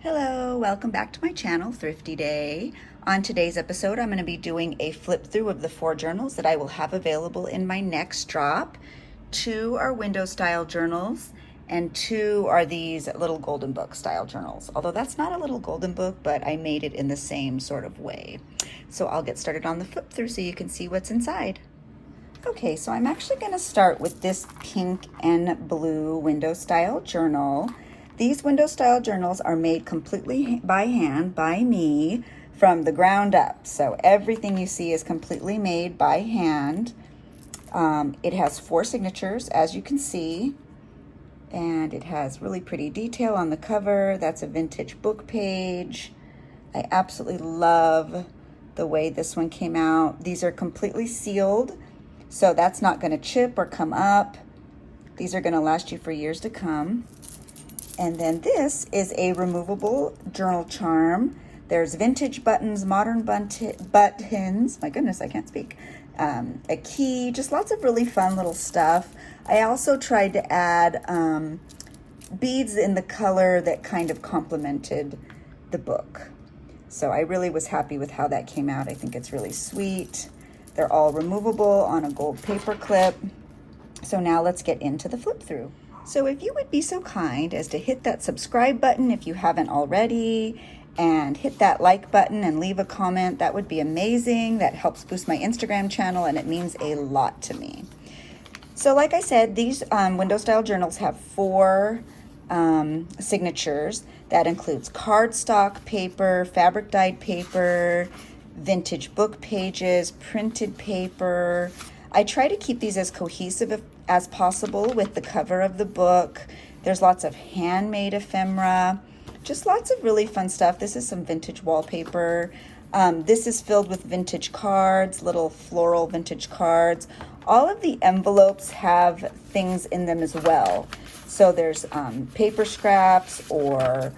Hello, welcome back to my channel, Thrifty Day. On today's episode, I'm going to be doing a flip through of the 4 journals that I will have available in my next drop. 2 are window style journals, and 2 are these little golden book style journals. Although that's not a little golden book, but I made it in the same sort of way. So I'll get started on the flip through so you can see what's inside. Okay, so I'm actually going to start with this pink and blue window style journal. These window style journals are made completely by hand by me from the ground up. So everything you see is completely made by hand. It has 4 signatures, as you can see, and it has really pretty detail on the cover. That's a vintage book page. I absolutely love the way this one came out. These are completely sealed, so that's not going to chip or come up. These are going to last you for years to come. And then this is a removable journal charm. There's vintage buttons, modern buttons, my goodness, I can't speak, a key, just lots of really fun little stuff. I also tried to add beads in the color that kind of complemented the book. So I really was happy with how that came out. I think it's really sweet. They're all removable on a gold paper clip. So now let's get into the flip through. So if you would be so kind as to hit that subscribe button if you haven't already, and hit that like button and leave a comment, that would be amazing. That helps boost my Instagram channel and it means a lot to me. So like I said, these window style journals have 4 signatures. That includes cardstock paper, fabric dyed paper, vintage book pages, printed paper. I try to keep these as cohesive as possible with the cover of the book. There's lots of handmade ephemera, just lots of really fun stuff. This is some vintage wallpaper. This is filled with vintage cards, little floral vintage cards. All of the envelopes have things in them as well. So there's paper scraps or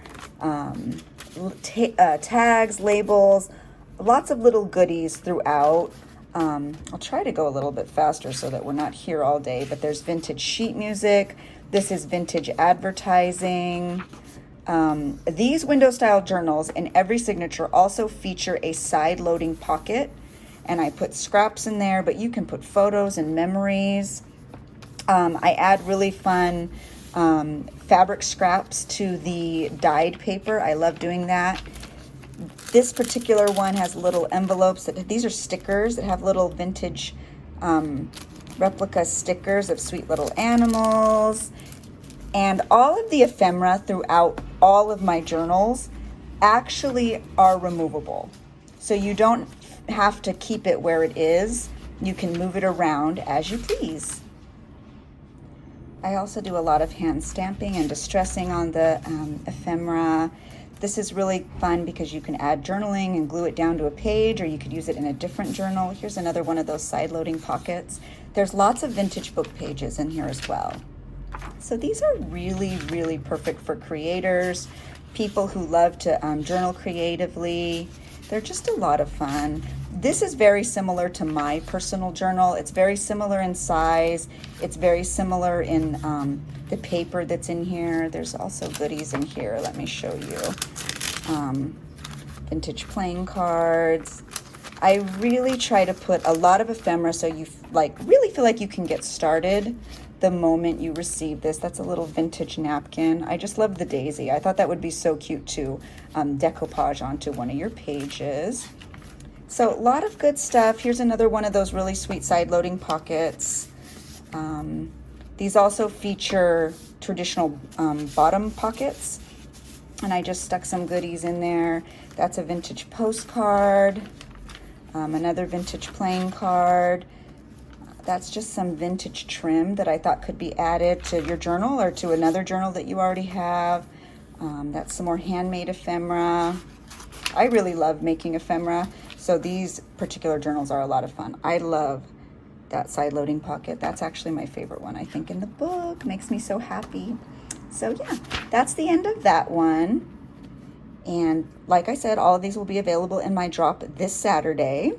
tags, labels, lots of little goodies throughout. I'll try to go a little bit faster so that we're not here all day, but there's vintage sheet music. This is vintage advertising. These window style journals in every signature also feature a side loading pocket, and I put scraps in there, but you can put photos and memories. I add really fun fabric scraps to the dyed paper. I love doing that. This particular one has little envelopes. These are stickers that have little vintage replica stickers of sweet little animals. And all of the ephemera throughout all of my journals actually are removable. So you don't have to keep it where it is. You can move it around as you please. I also do a lot of hand stamping and distressing on the ephemera. This is really fun because you can add journaling and glue it down to a page, or you could use it in a different journal. Here's another one of those side loading pockets. There's lots of vintage book pages in here as well. So these are really, really perfect for creators, people who love to journal creatively. They're just a lot of fun. This is very similar to my personal journal. It's very similar in size. It's very similar in the paper that's in here. There's also goodies in here. Let me show you. Vintage playing cards. I really try to put a lot of ephemera so you really feel like you can get started the moment you receive this. That's a little vintage napkin. I just love the daisy. I thought that would be so cute to decoupage onto one of your pages. So a lot of good stuff. Here's another one of those really sweet side loading pockets. These also feature traditional bottom pockets, and I just stuck some goodies in there. That's a vintage postcard, another vintage playing card. That's just some vintage trim that I thought could be added to your journal or to another journal that you already have. That's some more handmade ephemera. I really love making ephemera, so these particular journals are a lot of fun. I love that side loading pocket. That's actually my favorite one, I think, in the book. Makes me so happy. So yeah, that's the end of that one. And like I said, all of these will be available in my drop this Saturday.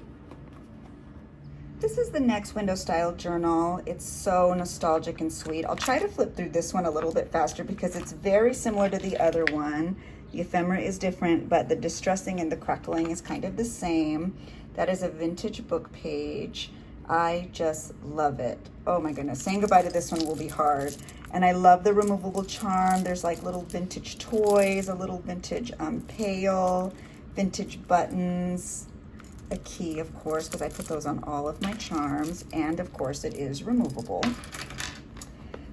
This is the next window style journal. It's so nostalgic and sweet. I'll try to flip through this one a little bit faster because it's very similar to the other one. The ephemera is different, but the distressing and the crackling is kind of the same. That is a vintage book page. I just love it. Oh my goodness, saying goodbye to this one will be hard. And I love the removable charm. There's like little vintage toys, a little vintage pail, vintage buttons, a key, of course, because I put those on all of my charms. And of course it is removable.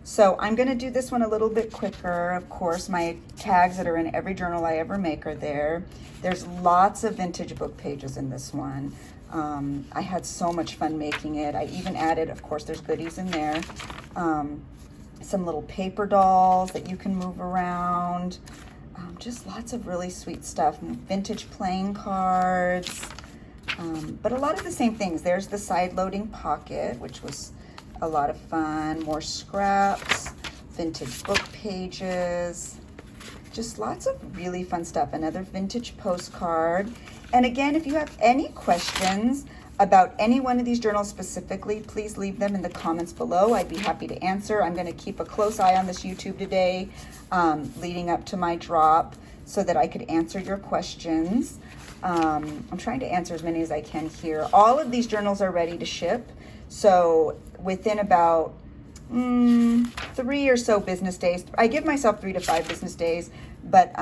So I'm gonna do this one a little bit quicker. Of course, my tags that are in every journal I ever make are there. There's lots of vintage book pages in this one. I had so much fun making it. I even added, of course, there's goodies in there. Some little paper dolls that you can move around. Just lots of really sweet stuff. Vintage playing cards. But a lot of the same things. There's the side loading pocket, which was a lot of fun. More scraps, vintage book pages. Just lots of really fun stuff. Another vintage postcard. And again, if you have any questions about any one of these journals specifically, please leave them in the comments below. I'd be happy to answer. I'm going to keep a close eye on this YouTube today, leading up to my drop, so that I could answer your questions. I'm trying to answer as many as I can here. All of these journals are ready to ship. So within about 3 or so business days, I give myself 3 to 5 business days, but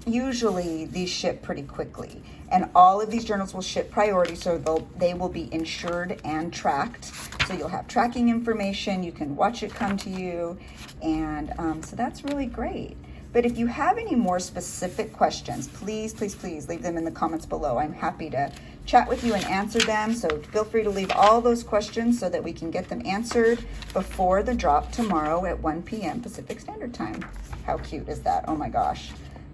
usually these ship pretty quickly. And all of these journals will ship priority, so they will be insured and tracked. So you'll have tracking information, you can watch it come to you, and so that's really great. But if you have any more specific questions, please, please, please leave them in the comments below. I'm happy to chat with you and answer them. So feel free to leave all those questions so that we can get them answered before the drop tomorrow at 1 p.m. Pacific Standard Time. How cute is that? Oh my gosh.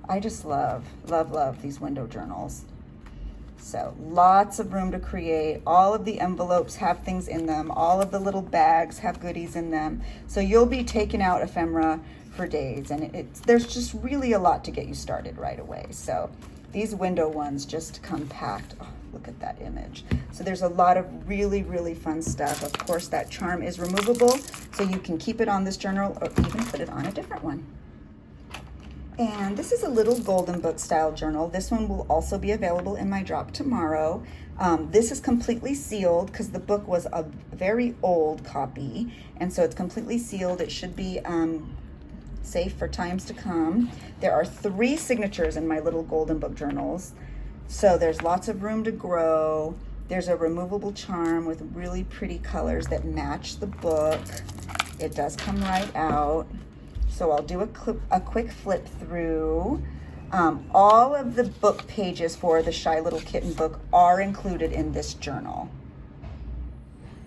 I just love, love, love these window journals. So lots of room to create. All of the envelopes have things in them. All of the little bags have goodies in them. So you'll be taking out ephemera for days, and there's just really a lot to get you started right away. So these window ones just come packed. Oh, look at that image. So there's a lot of really, really fun stuff. Of course, that charm is removable, so you can keep it on this journal or even put it on a different one. And this is a little golden book style journal. This one will also be available in my drop tomorrow. This is completely sealed because the book was a very old copy, and so it's completely sealed. It should be safe for times to come. There are 3 signatures in my little golden book journals, so there's lots of room to grow. There's a removable charm with really pretty colors that match the book. It does come right out. So I'll do a quick flip through. All of the book pages for the Shy Little Kitten book are included in this journal.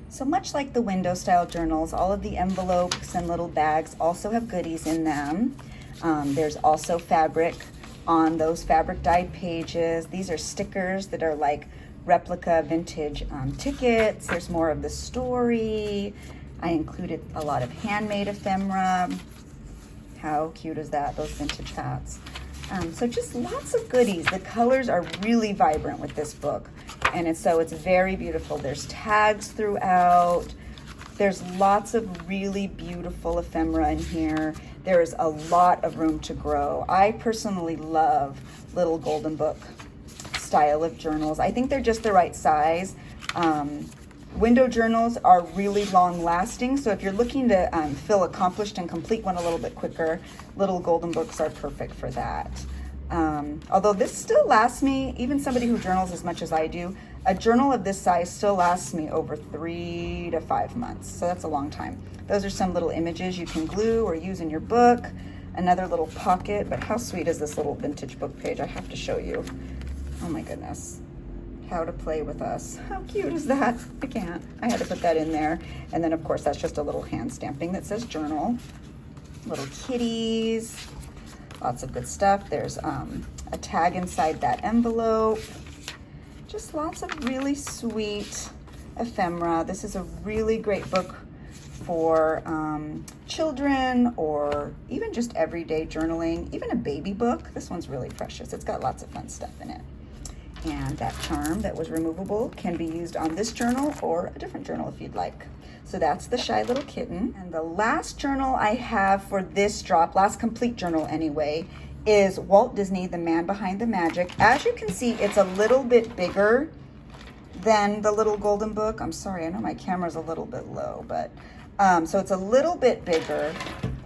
So much like the window style journals, all of the envelopes and little bags also have goodies in them. There's also fabric on those fabric dyed pages. These are stickers that are like replica vintage tickets. There's more of the story. I included a lot of handmade ephemera. How cute is that, those vintage hats? So just lots of goodies. The colors are really vibrant with this book, and it's very beautiful. There's tags throughout. There's lots of really beautiful ephemera in here. There's a lot of room to grow. I personally love little golden book style of journals. I think they're just the right size. Window journals are really long lasting, so if you're looking to feel accomplished and complete one a little bit quicker, little golden books are perfect for that. Although this still lasts me, even somebody who journals as much as I do, a journal of this size still lasts me over 3 to 5 months, so that's a long time. Those are some little images you can glue or use in your book. Another little pocket, but how sweet is this little vintage book page? I have to show you. Oh my goodness. How to play with us. How cute is that? I can't. I had to put that in there. And then of course that's just a little hand stamping that says journal. Little kitties. Lots of good stuff. There's a tag inside that envelope. Just lots of really sweet ephemera. This is a really great book for children or even just everyday journaling, even a baby book. This one's really precious. It's got lots of fun stuff in it. And that charm that was removable can be used on this journal or a different journal if you'd like. So that's the Shy Little Kitten. And the last journal I have for this drop, last complete journal anyway, is Walt Disney, the man behind the magic. As you can see, it's a little bit bigger than the little golden book. I'm sorry, I know my camera's a little bit low, but so it's a little bit bigger,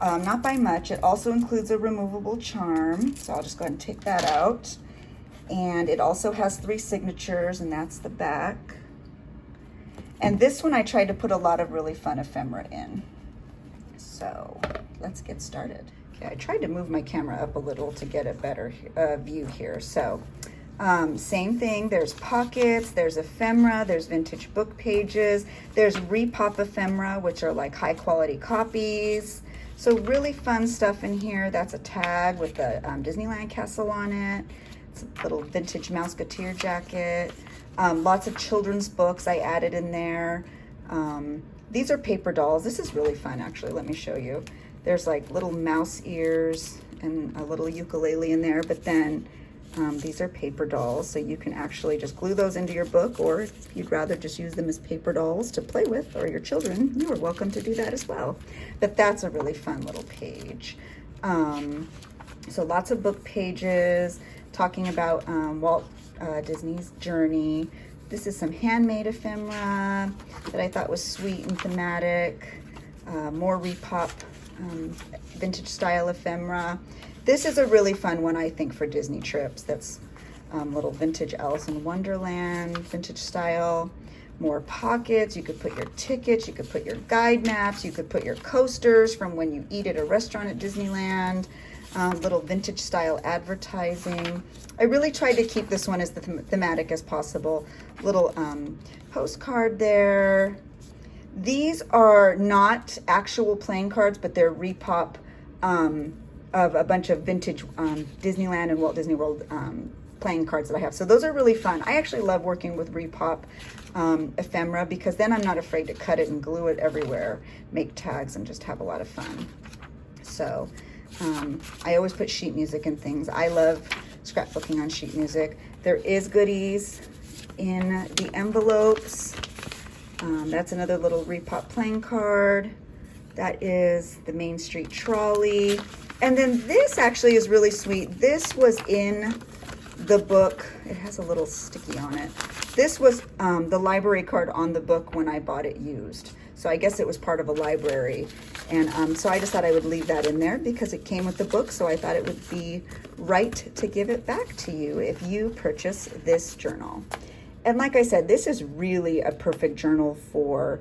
not by much. It also includes a removable charm, so I'll just go ahead and take that out. And it also has 3 signatures, and that's the back. And this one I tried to put a lot of really fun ephemera in. So let's get started. Okay, I tried to move my camera up a little to get a better view here. So same thing, there's pockets, there's ephemera, there's vintage book pages, there's repop ephemera, which are like high quality copies. So really fun stuff in here. That's a tag with the Disneyland castle on it. It's a little vintage Mouseketeer jacket. Lots of children's books I added in there. These are paper dolls. This is really fun, actually. Let me show you. There's like little mouse ears and a little ukulele in there, but then these are paper dolls, so you can actually just glue those into your book, or if you'd rather just use them as paper dolls to play with, or your children, you are welcome to do that as well. But that's a really fun little page. So lots of book pages talking about Walt Disney's journey. This is some handmade ephemera that I thought was sweet and thematic. More repop vintage style ephemera. This is a really fun one, I think, for Disney trips. That's little vintage Alice in Wonderland, vintage style. More pockets. You could put your tickets, you could put your guide maps, you could put your coasters from when you eat at a restaurant at Disneyland. Little vintage style advertising. I really tried to keep this one as thematic as possible. Little postcard there. These are not actual playing cards, but they're repop of a bunch of vintage Disneyland and Walt Disney World playing cards that I have. So those are really fun. I actually love working with repop ephemera because then I'm not afraid to cut it and glue it everywhere, make tags, and just have a lot of fun. So I always put sheet music and things. I love scrapbooking on sheet music. There is goodies in the envelopes. That's another little repop playing card. That is the Main Street trolley. And then this actually is really sweet. This was in the book. It has a little sticky on it. This was the library card on the book when I bought it used. So I guess it was part of a library. And so I just thought I would leave that in there because it came with the book. So I thought it would be right to give it back to you if you purchase this journal. And like I said, this is really a perfect journal for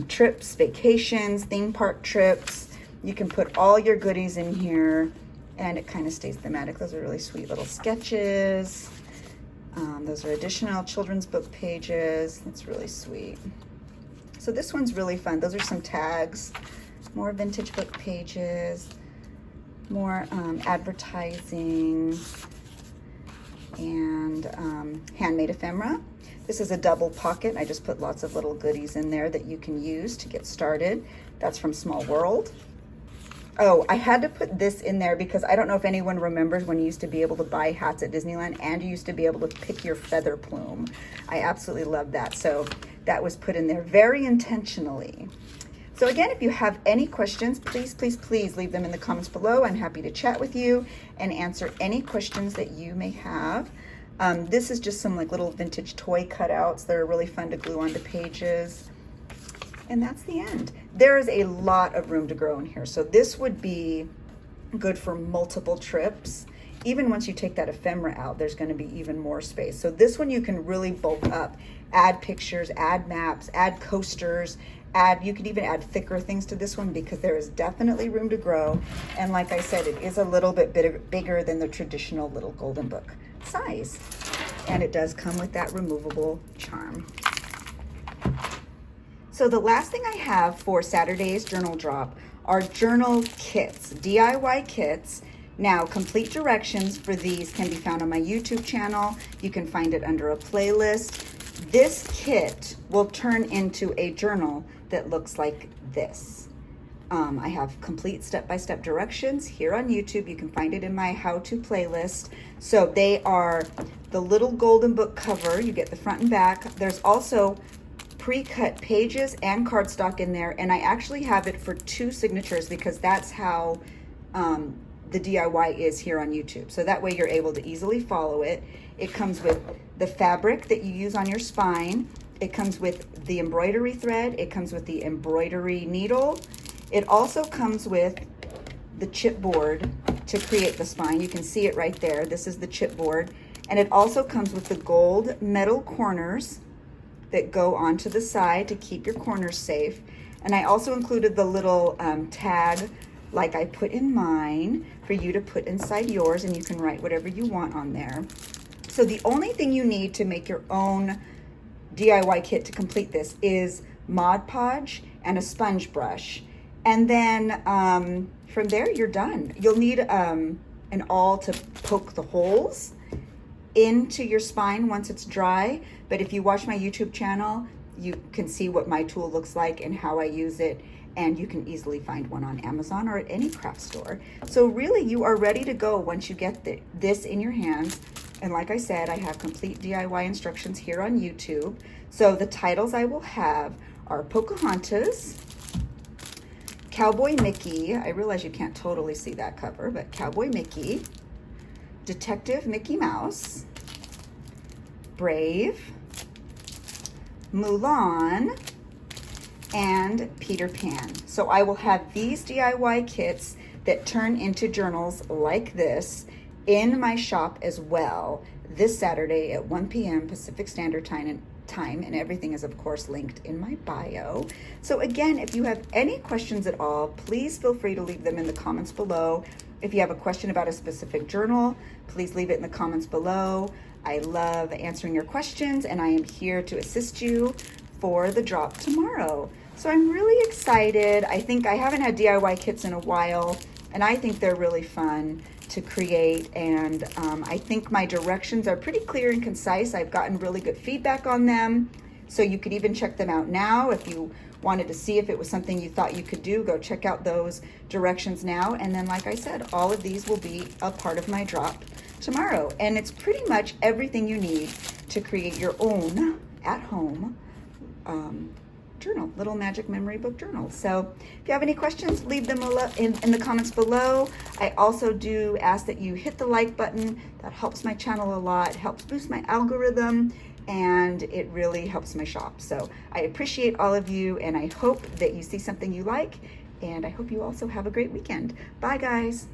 trips, vacations, theme park trips. You can put all your goodies in here and it kind of stays thematic. Those are really sweet little sketches. Those are additional children's book pages. It's really sweet. So this one's really fun. Those are some tags, more vintage book pages, more advertising, and handmade ephemera. This is a double pocket. I just put lots of little goodies in there that you can use to get started. That's from Small World. Oh, I had to put this in there because I don't know if anyone remembers when you used to be able to buy hats at Disneyland and you used to be able to pick your feather plume. I absolutely love that. So that was put in there very intentionally. So again, if you have any questions, please, please, please leave them in the comments below. I'm happy to chat with you and answer any questions that you may have. This is just some like little vintage toy cutouts that are really fun to glue onto pages. And that's the end. There is a lot of room to grow in here. So this would be good for multiple trips. Even once you take that ephemera out, there's going to be even more space. So this one you can really bulk up, add pictures, add maps, add coasters, you could even add thicker things to this one because there is definitely room to grow. And like I said, it is a little bit bigger than the traditional little golden book size. And it does come with that removable charm. So the last thing I have for Saturday's journal drop are journal kits, DIY kits. Now, complete directions for these can be found on my YouTube channel. You can find it under a playlist. This kit will turn into a journal that looks like this. I have complete step-by-step directions here on YouTube. You can find it in my how-to playlist. So they are the little golden book cover. You get the front and back. There's also pre-cut pages and cardstock in there, and I actually have it for 2 signatures because that's how the DIY is here on YouTube. So that way you're able to easily follow it. It comes with the fabric that you use on your spine. It comes with the embroidery thread. It comes with the embroidery needle. It also comes with the chipboard to create the spine. You can see it right there. This is the chipboard. And it also comes with the gold metal corners that go onto the side to keep your corners safe. And I also included the little tag like I put in mine for you to put inside yours, and you can write whatever you want on there. So the only thing you need to make your own DIY kit to complete this is Mod Podge and a sponge brush. And then from there, you're done. You'll need an awl to poke the holes into your spine once it's dry. But if you watch my YouTube channel, you can see what my tool looks like and how I use it. And you can easily find one on Amazon or at any craft store. So really, you are ready to go once you get this in your hands. And like I said, I have complete DIY instructions here on YouTube. So the titles I will have are Pocahontas, Cowboy Mickey. I realize you can't totally see that cover, but Cowboy Mickey, Detective Mickey Mouse, Brave, Mulan, and Peter Pan. So I will have these DIY kits that turn into journals like this in my shop as well this Saturday at 1 p.m. Pacific Standard Time, and everything is of course linked in my bio. So again, if you have any questions at all, please feel free to leave them in the comments below. If you have a question about a specific journal, please leave it in the comments below. I love answering your questions, and I am here to assist you for the drop tomorrow. So I'm really excited. I think I haven't had DIY kits in a while, and I think they're really fun to create. And I think my directions are pretty clear and concise. I've gotten really good feedback on them. So you could even check them out now. If you wanted to see if it was something you thought you could do, go check out those directions now. And then, like I said, all of these will be a part of my drop tomorrow. And it's pretty much everything you need to create your own at-home journal, little magic memory book journal. So if you have any questions, leave them in the comments below. I also do ask that you hit the like button. That helps my channel a lot, helps boost my algorithm, and it really helps my shop. So I appreciate all of you, and I hope that you see something you like, and I hope you also have a great weekend. Bye, guys.